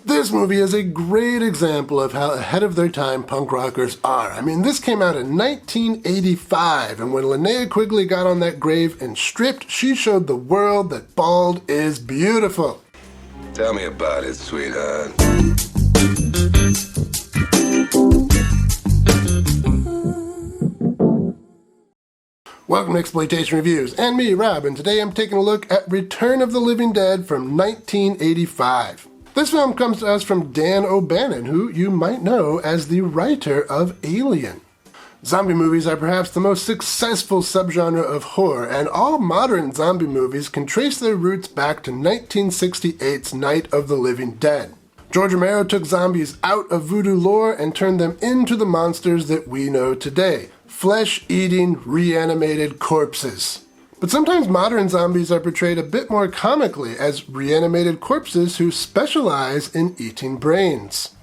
This movie is a great example of how ahead of their time punk rockers are. I mean, this came out in 1985, and when Linnea Quigley got on that grave and stripped, she showed the world that bald is beautiful. Tell me about it, sweetheart. Welcome to Exploitation Reviews, and me, Rob, and today I'm taking a look at Return of the Living Dead from 1985. This film comes to us from Dan O'Bannon, who you might know as the writer of Alien. Zombie movies are perhaps the most successful subgenre of horror, and all modern zombie movies can trace their roots back to 1968's Night of the Living Dead. George Romero took zombies out of voodoo lore and turned them into the monsters that we know today. Flesh-eating, reanimated corpses. But sometimes modern zombies are portrayed a bit more comically as reanimated corpses who specialize in eating brains.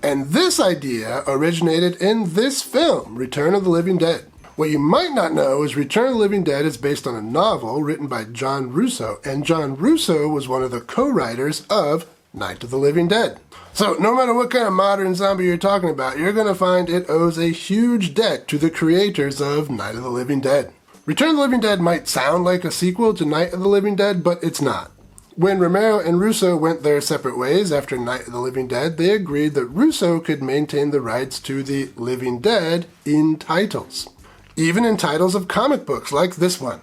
And this idea originated in this film, Return of the Living Dead. What you might not know is Return of the Living Dead is based on a novel written by John Russo, and John Russo was one of the co-writers of Night of the Living Dead. So no matter what kind of modern zombie you're talking about, you're going to find it owes a huge debt to the creators of Night of the Living Dead. Return of the Living Dead might sound like a sequel to Night of the Living Dead, but it's not. When Romero and Russo went their separate ways after Night of the Living Dead, they agreed that Russo could maintain the rights to the Living Dead in titles. Even in titles of comic books like this one.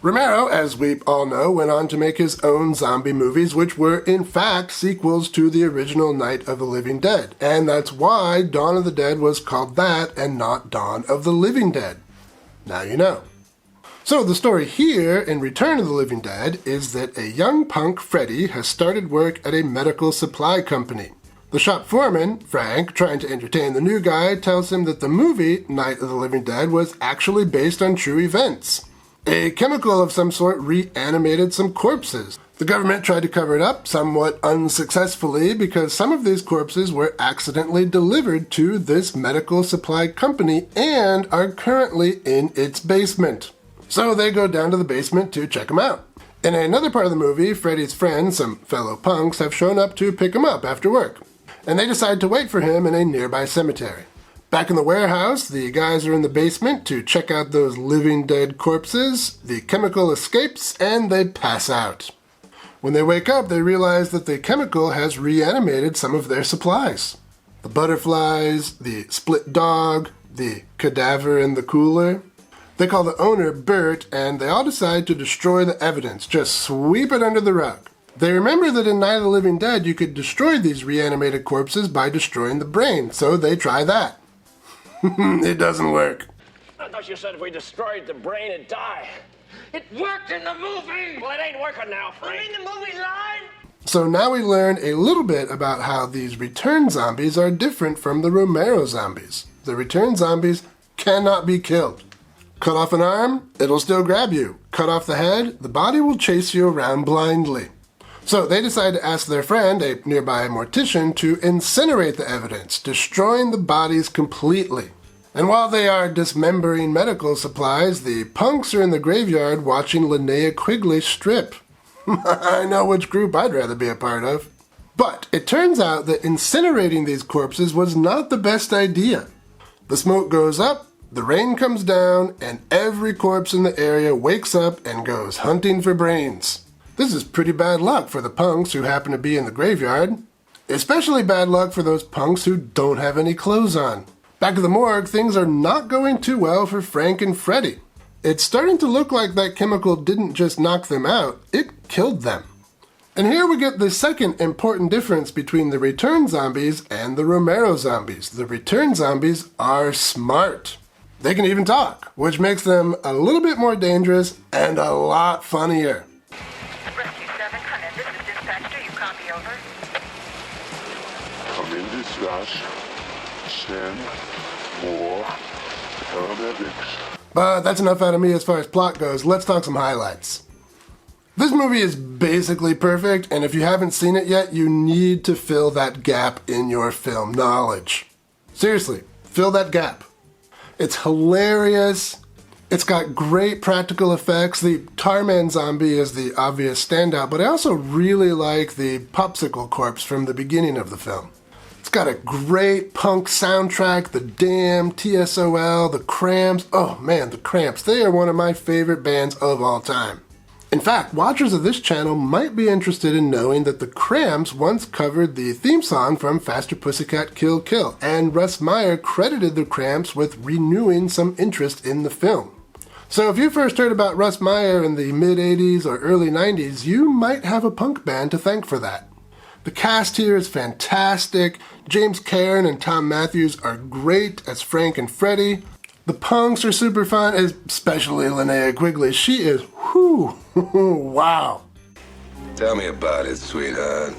Romero, as we all know, went on to make his own zombie movies, which were in fact sequels to the original Night of the Living Dead. And that's why Dawn of the Dead was called that and not Dawn of the Living Dead. Now you know. So the story here in Return of the Living Dead is that a young punk, Freddy, has started work at a medical supply company. The shop foreman, Frank, trying to entertain the new guy, tells him that the movie, Night of the Living Dead, was actually based on true events. A chemical of some sort reanimated some corpses. The government tried to cover it up, somewhat unsuccessfully, because some of these corpses were accidentally delivered to this medical supply company and are currently in its basement. So they go down to the basement to check them out. In another part of the movie, Freddy's friends, some fellow punks, have shown up to pick him up after work, and they decide to wait for him in a nearby cemetery. Back in the warehouse, the guys are in the basement to check out those living dead corpses. The chemical escapes and they pass out. When they wake up, they realize that the chemical has reanimated some of their supplies. The butterflies, the split dog, the cadaver in the cooler. They call the owner Bert, and they all decide to destroy the evidence, just sweep it under the rug. They remember that in Night of the Living Dead, you could destroy these reanimated corpses by destroying the brain, so they try that. It doesn't work. I thought you said if we destroyed the brain, it'd die. It worked in the movie! Well, it ain't working now, Frank. You mean the movie lied? So now we learn a little bit about how these return zombies are different from the Romero zombies. The return zombies cannot be killed. Cut off an arm, it'll still grab you. Cut off the head, the body will chase you around blindly. So they decide to ask their friend, a nearby mortician, to incinerate the evidence, destroying the bodies completely. And while they are dismembering medical supplies, the punks are in the graveyard watching Linnea Quigley strip. I know which group I'd rather be a part of. But it turns out that incinerating these corpses was not the best idea. The smoke goes up, the rain comes down, and every corpse in the area wakes up and goes hunting for brains. This is pretty bad luck for the punks who happen to be in the graveyard. Especially bad luck for those punks who don't have any clothes on. Back at the morgue, things are not going too well for Frank and Freddy. It's starting to look like that chemical didn't just knock them out, it killed them. And here we get the second important difference between the return zombies and the Romero zombies. The return zombies are smart. They can even talk, which makes them a little bit more dangerous and a lot funnier. Rescue 700, this is dispatch. Do you copy over? I'm in dispatch. Send more paramedics. But that's enough out of me as far as plot goes. Let's talk some highlights. This movie is basically perfect, and if you haven't seen it yet, you need to fill that gap in your film knowledge. Seriously, fill that gap. It's hilarious. It's got great practical effects. The Tarman zombie is the obvious standout, but I also really like the popsicle corpse from the beginning of the film. It's got a great punk soundtrack, The Damned, TSOL, The Cramps. Oh man, The Cramps. They are one of my favorite bands of all time. In fact, watchers of this channel might be interested in knowing that The Cramps once covered the theme song from Faster Pussycat Kill Kill, and Russ Meyer credited The Cramps with renewing some interest in the film. So if you first heard about Russ Meyer in the mid-80s or early 90s, you might have a punk band to thank for that. The cast here is fantastic. James Cairn and Thom Mathews are great as Frank and Freddie. The punks are super fun, especially Linnea Quigley. She is, whew, wow. Tell me about it, sweetheart.